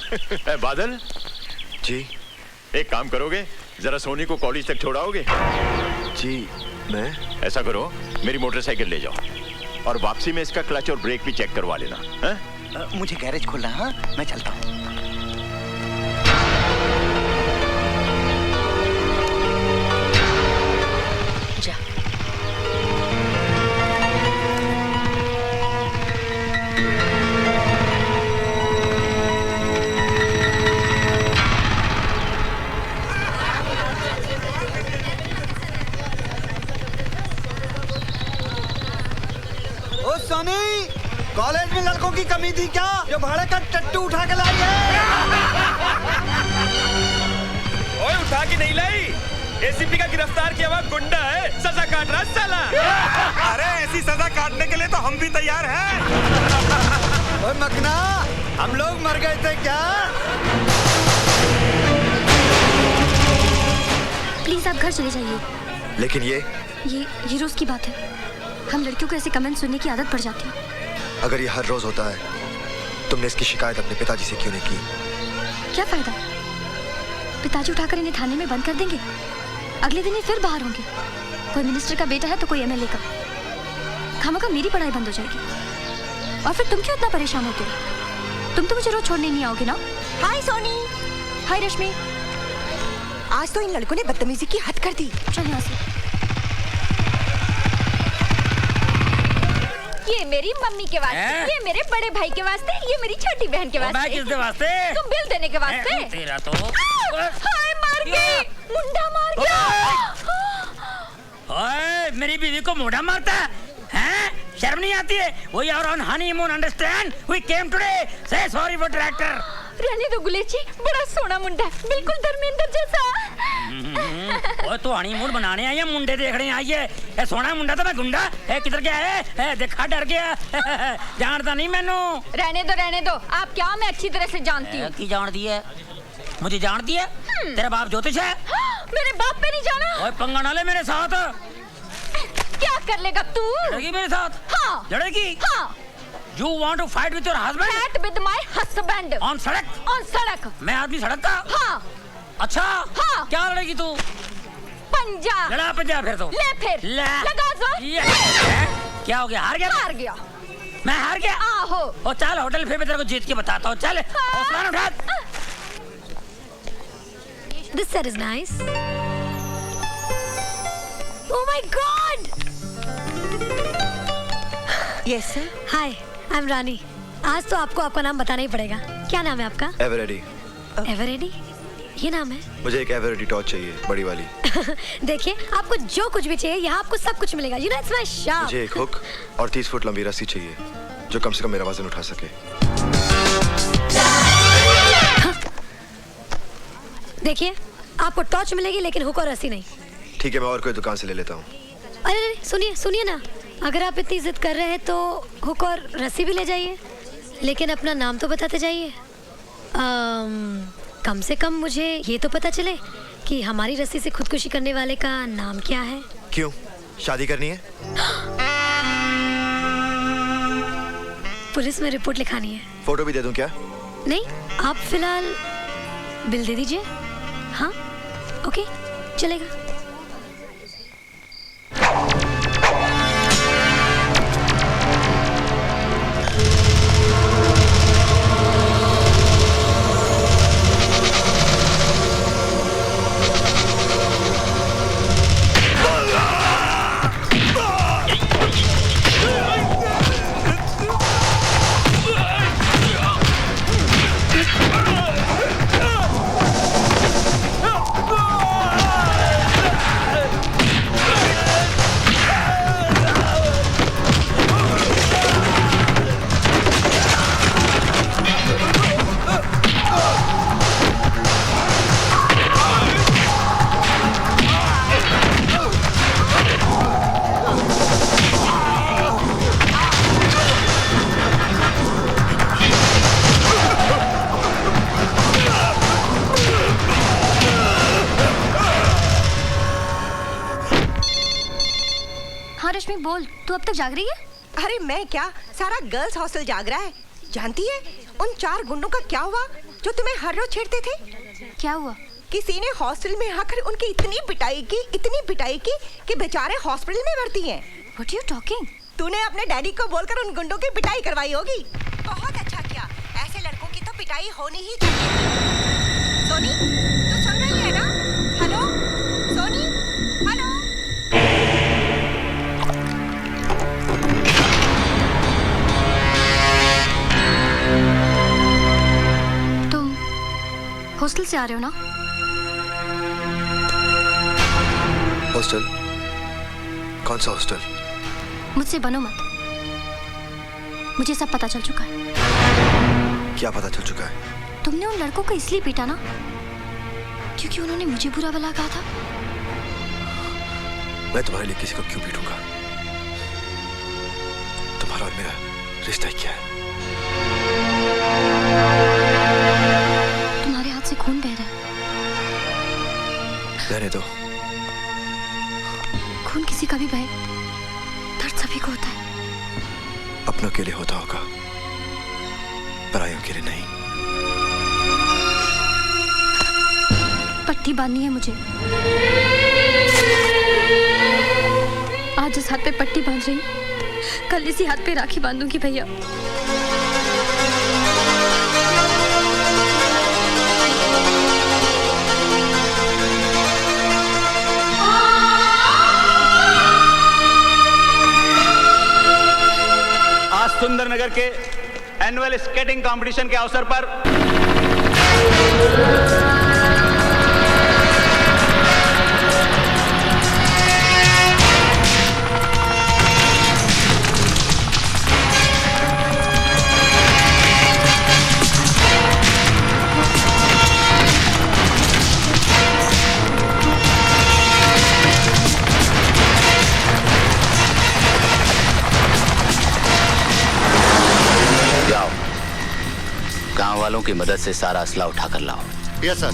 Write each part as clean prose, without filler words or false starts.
बादल जी। एक काम करोगे, जरा सोनी को कॉलेज तक छोड़ाओगे? जी मैं। ऐसा करो, मेरी मोटरसाइकिल ले जाओ और वापसी में इसका क्लच और ब्रेक भी चेक करवा लेना। मुझे गैरेज खोलना है, मैं चलता हूँ। जा। ओ सोनी, कॉलेज में लड़कों की कमी थी क्या जो भाड़े का टट्टू उठा के लाई है? ओए उठा के नहीं लाई, एसीपी का गिरफ्तार किया हुआ गुंडा है, सजा काट रहा साला। अरे ऐसी सजा काटने के लिए तो हम भी तैयार हैं। ओए मकना, हम लोग मर गए थे क्या? प्लीज आप घर चले जाइए। लेकिन ये रोज की बात है। हम लड़कियों को ऐसे कमेंट सुनने की आदत पड़ जाती है। अगर ये हर रोज होता है, तुमने इसकी शिकायत अपने पिताजी से क्यों नहीं की? क्या फायदा? पिताजी उठाकर इन्हें थाने में बंद कर देंगे, अगले दिन ये फिर बाहर होंगे। कोई मिनिस्टर का बेटा है तो कोई एमएलए का। खामखा मेरी पढ़ाई बंद हो जाएगी। और फिर तुम क्यों इतना परेशान होते हो? तुम तो मुझे रोज छोड़ने नहीं आओगे ना? हाय सोनी। हाय रश्मि। आज तो इन लड़कों ने बदतमीजी की हद कर दी। चल यहाँ से। ये मेरी मम्मी के वास्ते, ये मेरे बड़े भाई के वास्ते, ये मेरी छोटी बहन के वास्ते। मैं किसके वास्ते? तुम बिल देने के वास्ते। तेरा तो हाय मार गई, मुंडा मार गया। ओए मेरी बीवी को मुंडा मारता है? शर्म नहीं आती है? We are on honeymoon, understand? We came today. Say sorry for tractor. रहने दो गुलेची, बड़ा सोना मुंडा है, बिल्कुल धर्मेंद्र जैसा। ओए तू हनीमून बनाने आई है, मुंडे देखने आई है? ए सोना मुंडा तो मैं गुंडा है, किधर गया है? देखा डर गया। जानता नहीं मैनू। रहने दो, आप क्या मैं अच्छी तरह से जानती हूँ। की जानती है? मुझे जानती है? तेरा बाप ज्योतिष है? मेरे बाप पे नहीं जाना। ओए पंगा ना ले मेरे साथ। क्या कर लेगा तू? लड़ेगी मेरे साथ? हाँ। लड़ेगी? हाँ। You want to fight with your husband? Fight with my husband. On सड़क? On सड़क। मैं आदमी सड़क का? हाँ। अच्छा? हाँ। क्या लड़ेगी तू? पंजा। लड़ा पंजा फिर तो। ले फिर। लगा जोर। क्या हो गया? हार गया? हार गया। मैं हार गया? आहो। ओ चल होटल फिर मैं तेरे को जीत के बताता हूँ। चल हौसला उठा। This set is nice. Oh my God! Yes sir. Hi, I'm रानी। आज तो आपको आपका नाम बताना ही पड़ेगा। क्या नाम है आपका? एवरेडी। एवरेडी? ये नाम है? मुझे एक एवरेडी टॉर्च चाहिए, बड़ी वाली। देखिए, आपको जो कुछ भी चाहिए यहाँ आपको सब कुछ मिलेगा। You know it's my shop. मुझे एक हुक और 30 फुट लंबी रस्सी चाहिए जो कम से कम मेरा वजन उठा सके। देखिए, आपको टॉर्च मिलेगी लेकिन हुक और रस्सी नहीं। ठीक है, मैं और कोई दुकान से ले लेता हूँ। अरे सुनिए ना, अगर आप इतनी जिद कर रहे हैं तो हुक और रस्सी भी ले जाइए, लेकिन अपना नाम तो बताते जाइए। कम से कम मुझे ये तो पता चले कि हमारी रस्सी से खुदकुशी करने वाले का नाम क्या है। क्यों, शादी करनी है? पुलिस में रिपोर्ट लिखानी है। फोटो भी दे दूं क्या? नहीं, आप फिलहाल बिल दे दीजिए। हाँ, ओके, चलेगा। रश्मि बोल, तू अब तक जाग रही है? अरे मैं क्या, सारा गर्ल्स हॉस्टल जाग रहा है। जानती है उन 4 गुंडों का क्या हुआ? जो तुम्हें हर रोज छेड़ते थे? क्या हुआ? किसी ने हॉस्टल में आकर उनकी इतनी पिटाई की कि बेचारे हॉस्पिटल में भर्ती हैं। What are you talking? तूने अपने डैडी को बोलकर उन गुंडों की पिटाई करवाई होगी। बहुत अच्छा किया, ऐसे लड़कों की तो पिटाई होनी ही चाहिए। सोनी, तू सुन रही है ना? Hello Soni, hello. तुम हॉस्टल से आ रहे हो ना? हॉस्टल? कौन सा हॉस्टल? मुझसे बनो मत, मुझे सब पता चल चुका है। क्या पता चल चुका है? तुमने उन लड़कों को इसलिए पीटा ना क्योंकि उन्होंने मुझे बुरा भला कहा था। मैं तुम्हारे लिए किसी को क्यों पीटूंगा? तुम्हारा और मेरा रिश्ता क्या है? तुम्हारे हाथ से खून बह रहा है। रहने दो। खून किसी का भी बहे, दर्द सभी को होता है। अपनों के लिए होता होगा, परायों के लिए नहीं। पट्टी बांधनी है मुझे। आज इस हाथ पे पट्टी बांध रही, कल इसी हाथ पे राखी बांधूंगी भैया। आज सुंदरनगर के एनुअल स्केटिंग कंपटीशन के अवसर पर गांव वालों की मदद से सारा असला उठा कर लाओ। Yes sir.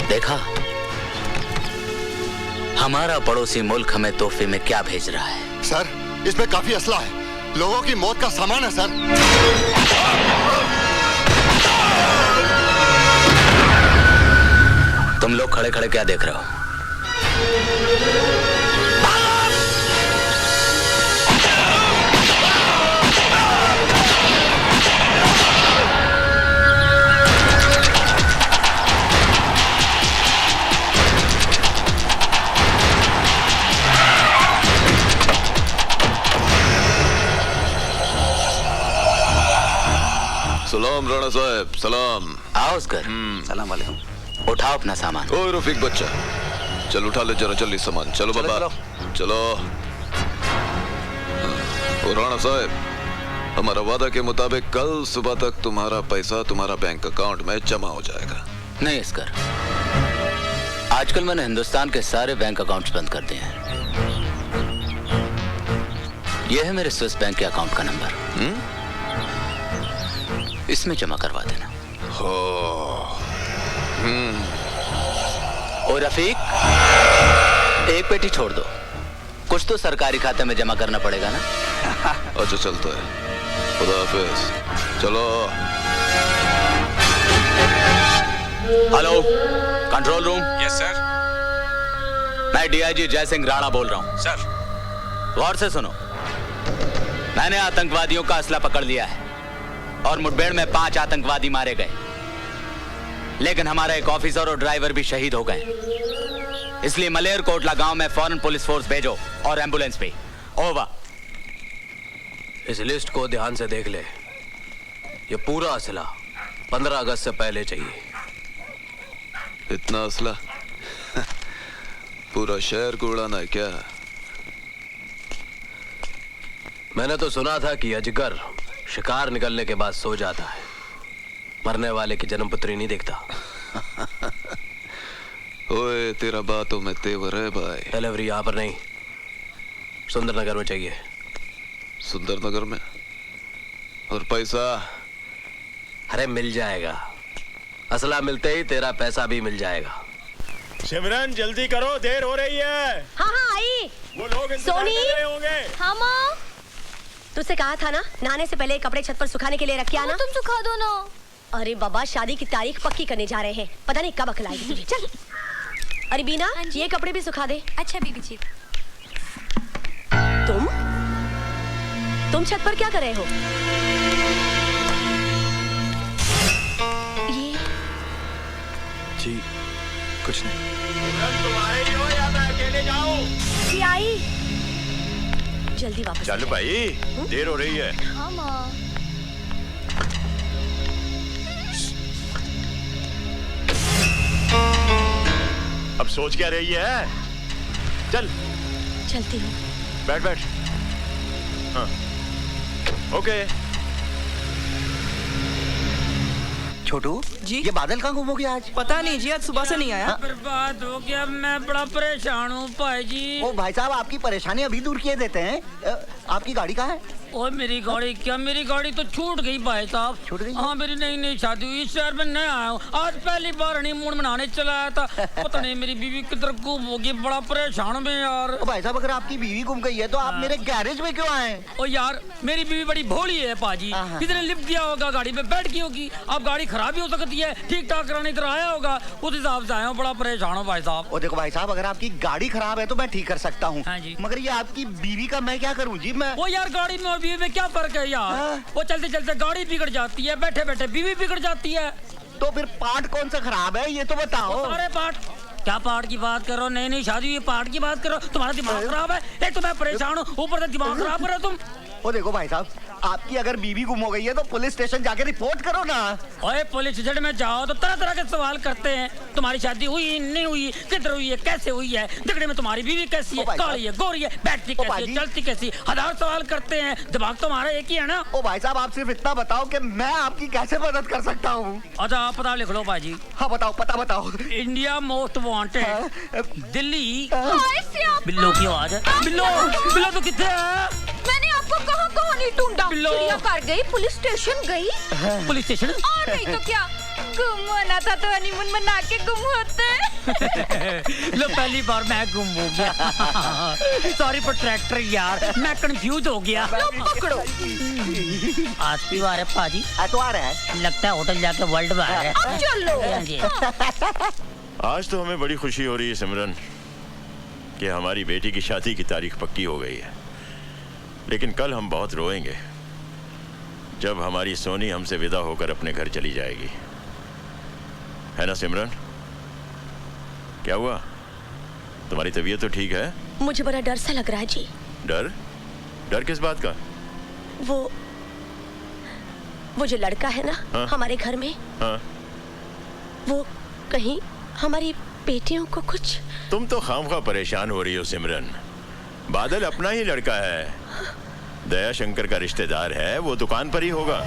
देखा, हमारा पड़ोसी मुल्क हमें तोहफे में क्या भेज रहा है? सर, इसमें काफी असला है, लोगों की मौत का सामान है सर। तुम लोग खड़े खड़े क्या देख रहे हो? सलाम राणा साहब, सलाम। आओ उसकर। सलाम वालेकुम। उठाओ अपना सामान। ओए रफीक बच्चा, चल उठा ले जरा जल्दी सामान। चलो बाबा, चलो। और राणा साहब, हमारा वादा के मुताबिक कल सुबह तक तुम्हारा पैसा तुम्हारा बैंक अकाउंट में जमा हो जाएगा। नहीं इसकर, आजकल मैंने हिंदुस्तान के सारे बैंक अकाउंट्स बंद कर दिए हैं। यह है मेरे स्विस बैंक के अकाउंट का नंबर। इसमें जमा करवा देना। और रफीक, एक पेटी छोड़ दो, कुछ तो सरकारी खाते में जमा करना पड़ेगा ना। अच्छा चलता है, खुदा हाफिज। चलो। Hello, control room. Yes sir. मैं डीआईजी जय सिंह राणा बोल रहा हूँ। सर। गौर से सुनो, मैंने आतंकवादियों का असला पकड़ लिया है और मुठभेड़ में 5 आतंकवादी मारे गए, लेकिन हमारा एक ऑफिसर और ड्राइवर भी शहीद हो गए। इसलिए मलेर कोटला गांव में फौरन पुलिस फोर्स भेजो और एम्बुलेंस भी। ओवर। इस लिस्ट को ध्यान से देख ले, ये पूरा असला 15 अगस्त से पहले चाहिए। इतना असला पूरा शहर को उड़ाना है क्या? मैंने तो सुना था कि अजगर शिकार निकलने के बाद सो जाता है, मरने वाले की जन्मपत्री नहीं देखता। ओए, तेरा बातों में तेवर है भाई। डिलीवरी यहाँ पर नहीं, सुंदरनगर में चाहिए। सुंदरनगर में? और पैसा? अरे मिल जाएगा, असला मिलते ही तेरा पैसा भी मिल जाएगा। सिमरन जल्दी करो, देर हो रही है। हाँ हाँ आई। वो लोग इंतजार कर रहे होंगे। हाँ माँ, तुझसे कहा था ना नहाने से पहले कपड़े छत पर सुखाने के लिए रख के आना। तुम सुखा दो ना। अरे बाबा, शादी की तारीख पक्की करने जा रहे हैं, पता नहीं कब अकलाएगी तुझे। चल। अरे बीना, ये कपड़े भी सुखा दे। अच्छा बीबी जी। तुम छत पर क्या कर रहे हो? ये जी कुछ नहीं। तुम आ रही हो या मैं अकेले जाऊं? ये आई। जल्दी वापस चल भाई, देर हो रही है। हाँ माँ। अब सोच क्या रही है? चल। चलती हूँ। बैठ बैठ। हाँ ओके। छोटू जी, ये बादल कहाँ गुम हो गया आज? पता नहीं जी, आज सुबह से नहीं आया। बर्बाद हो गया, मैं बड़ा परेशान हूँ भाई जी। ओ भाई साहब, आपकी परेशानी अभी दूर किए देते हैं। आपकी गाड़ी कहाँ है? और मेरी गाड़ी क्या, मेरी गाड़ी तो छूट गई भाई साहब। छूट गई? हाँ, मेरी नई शादी हुई, इस शहर में नया आया हूँ, आज पहली बार हनीमून मनाने चला आया था। पता नहीं मेरी बीवी किधर गुम होगी, बड़ा परेशान हूँ मैं यार। ओ भाई साहब, अगर आपकी बीवी गुम गई है तो आप मेरे गैरेज में क्यों आए? ओ यार, मेरी बीवी बड़ी भोली है पाजी, किधर लिफ्ट दिया होगा, गाड़ी पे बैठ गई होगी। अब गाड़ी खराब भी हो सकती है, ठीक ठाक कराने इधर आया होगा, उस हिसाब से आया हूँ, बड़ा परेशान हूँ भाई साहब। ओ देखो भाई साहब, अगर आपकी गाड़ी खराब है तो मैं ठीक कर सकता हूँ। हाँ जी। मगर ये आपकी बीवी का मैं क्या करूँ जी? मैं वो यार, गाड़ी में और बीवी में क्या फर्क है यार? वो चलते चलते गाड़ी बिगड़ जाती है, बैठे बैठे बीवी बिगड़ जाती है। तो फिर पार्ट कौन सा खराब है ये तो बताओ। सारे पार्ट। क्या पार्ट की बात करो? नई शादी हुई, पार्ट की बात करो? तुम्हारा दिमाग खराब है? एक तो मैं परेशान हूँ, ऊपर से दिमाग खराब कर रहे हो तुम। ओ देखो भाई साहब, आपकी अगर बीवी गुम हो गई है तो पुलिस स्टेशन जाके रिपोर्ट करो ना। ओए, पुलिस स्टेशन में जाओ तो तरह तरह के सवाल करते हैं। तुम्हारी शादी हुई नहीं हुई, किधर हुई है, कैसे हुई है, झगड़े में तुम्हारी बीवी कैसी है, काली है, गोरी है, बैठती कैसी है, चलती कैसी, हजार सवाल करते हैं। दिमाग तुम्हारा एक ही है ना? ओ भाई साहब, आप सिर्फ इतना बताओ कि मैं आपकी कैसे मदद कर सकता हूँ। अच्छा, आप पता लिख लो भाजी। हाँ बताओ, पता बताओ। India most wanted, Delhi. बिल्लो की आवाज है। बिल्लो, बिल्लो तो कितने है? मैंने आपको कहाँ कहाँ नहीं ढूंढा। चिड़ियाघर गई, पुलिस स्टेशन गई। Police station? और नहीं तो क्या, गुम होना था तो हनीमून मना के गुम होते। लो, पहली बार मैं गुम हो गया। सॉरी फॉर ट्रैक्टर यार, मैं कंफ्यूज हो गया। लो पकड़ो। आज की बार है पाजी। एतवार है, लगता है होटल जाके वर्ल्ड बार है। अब चलो। आज तो हमें बड़ी खुशी हो रही है सिमरन कि हमारी बेटी की शादी की तारीख पक्की हो गई है, लेकिन कल हम बहुत रोएंगे जब हमारी सोनी हमसे विदा होकर अपने घर चली जाएगी, है ना सिमरन? क्या हुआ, तुम्हारी तबीयत तो ठीक है? मुझे बड़ा डर सा लग रहा है जी। डर? डर किस बात का? वो जो लड़का है ना, हाँ? हमारे घर में, हाँ? वो कहीं हमारी बेटियों को कुछ। तुम तो खामखा परेशान हो रही हो सिमरन, बादल अपना ही लड़का है, दया शंकर का रिश्तेदार है, वो दुकान पर ही होगा।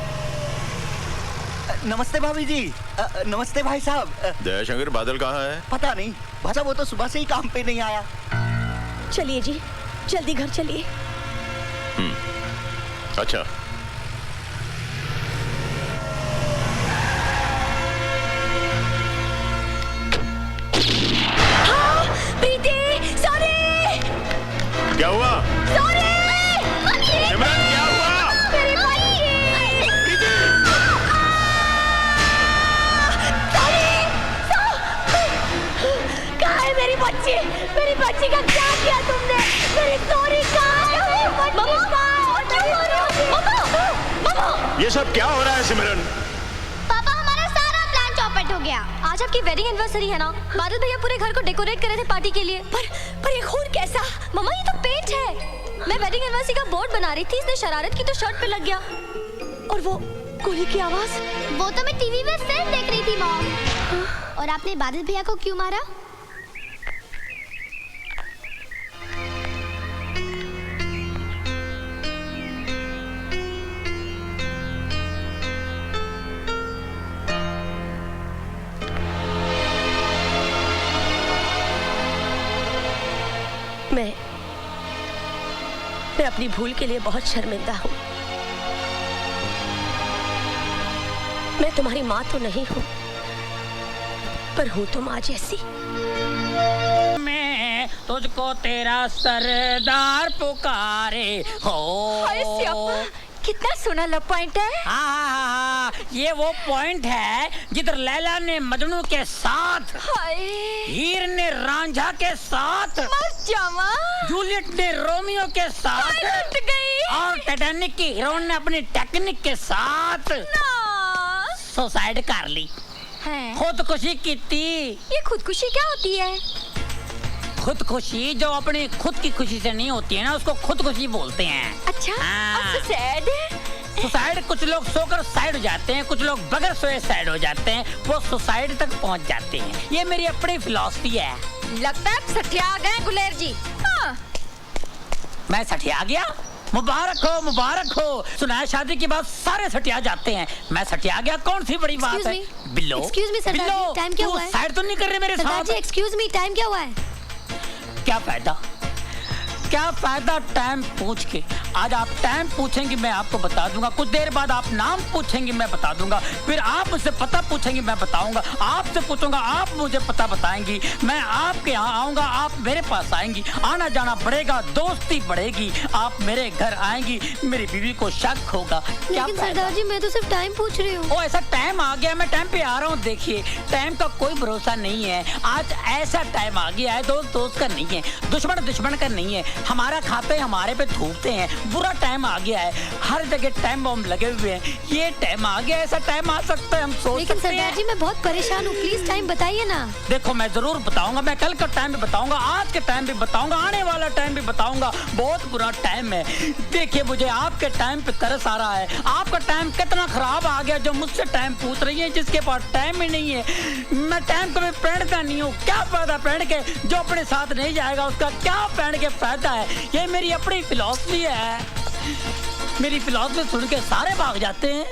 नमस्ते भाभी जी। नमस्ते भाई साहब। दया शंकर, बादल कहाँ है? पता नहीं भाई साहब, वो तो सुबह से ही काम पे नहीं आया। चलिए जी, जल्दी घर चलिए। अच्छा। हाँ, प्रीति, सॉरी। क्या हुआ? सॉरी। सिमरन, क्या हुआ? मेरी बच्ची। कहाँ है मेरी बच्ची? मेरी बच्ची का क्या किया तुमने? मेरी सोनी कहाँ है? मम्मा, ये सब क्या हो रहा है सिमरन? पापा, हमारा सारा प्लान चौपट हो गया। आज आपकी वेडिंग एनिवर्सरी है ना, बादल भैया पूरे घर को डेकोरेट कर रहे थे पार्टी के लिए। पर ये खून कैसा? मम्मा, ये तो पेंट है। मैं वेडिंग एनिवर्सरी का बोर्ड बना रही थी, इसने शरारत की तो शर्ट पे लग गया। और वो गोली की आवाज? वो तो मैं टीवी में फिल्म देख रही थी मॉम। और आपने बादल भैया को क्यों मारा? मैं अपनी भूल के लिए बहुत शर्मिंदा हूँ। मैं तुम्हारी माँ तो नहीं हूँ, पर हूँ तो माँ जैसी। मैं तुझको तेरा सरदार पुकारे हो। हाय स्यापा, कितना सोना लव पॉइंट है। हाँ, ये वो पॉइंट है जिधर लैला ने मजनू के साथ, हीर ने रांझा के साथ, जूलियट ने रोमियो के साथ, और टाइटैनिक की हीरोइन ने अपनी टेक्निक के साथ सुसाइड कर ली, खुदकुशी की थी। ये खुदकुशी क्या होती है? खुदकुशी जो अपनी खुद की खुशी से नहीं होती है ना, उसको खुदकुशी बोलते हैं। अच्छा, सुसाइड कुछ लोग सोकर साइड हो जाते हैं, कुछ लोग बगैर सोए साइड हो जाते हैं, वो सुसाइड तक पहुंच जाते हैं। ये मेरी अपनी फिलॉसफी है। लगता है सठिया गए गुलेर जी। हाँ। मैं सठिया गया? मुबारक हो, मुबारक हो। सुना है शादी के बाद सारे सटिया जाते हैं, मैं सटिया गया, कौन सी बड़ी बात है। बिल्लो, एक्सक्यूज मी सरदार जी, टाइम क्या हुआ है? साइड तो नहीं कर रहे मेरे साथ। सरदार जी एक्सक्यूज मी, टाइम क्या हुआ है? क्या फायदा, क्या फायदा टाइम पूछ के। आज आप टाइम पूछेंगे मैं आपको बता दूंगा, कुछ देर बाद आप नाम पूछेंगे मैं बता दूंगा, फिर आप मुझसे पता पूछेंगे मैं बताऊंगा, आपसे पूछूंगा आप मुझे पता बताएंगी, मैं आपके यहाँ आऊंगा आप मेरे पास आएंगी, आना जाना बढ़ेगा, दोस्ती बढ़ेगी, आप मेरे घर आएंगी, मेरी बीवी को शक होगा। लेकिन सरदार जी मैं तो सिर्फ टाइम पूछ रही हूँ। ओ ऐसा टाइम आ गया, मैं टाइम पे आ रहा हूँ। देखिए टाइम का कोई भरोसा नहीं है, आज ऐसा टाइम आ गया है, दोस्त दोस्त का नहीं है, दुश्मन दुश्मन का नहीं है, हमारा खाते हमारे पे थूकते हैं, बुरा टाइम आ गया है, हर जगह टाइम बम लगे हुए हैं, ये टाइम आ गया, ऐसा टाइम आ सकता है हम सोच लेकिन सकते हैं। सरदार जी मैं बहुत परेशान हूँ, प्लीज टाइम बताइए ना। देखो मैं जरूर बताऊंगा, मैं कल का टाइम भी बताऊंगा, आज के टाइम भी बताऊंगा, आने वाला टाइम भी बताऊंगा, बहुत बुरा टाइम है। देखिए मुझे आपके टाइम पे तरस आ रहा है, आपका टाइम कितना खराब आ गया जो मुझसे टाइम पूछ रही है, जिसके पास टाइम ही नहीं है। मैं टाइम कभी पहनता नहीं हूँ, क्या फायदा पहन के, जो अपने साथ नहीं जाएगा उसका क्या पहन के फायदा है। ये मेरी अपनी फिलॉसफी है, मेरी फिलॉसफी सुन के सारे भाग जाते हैं।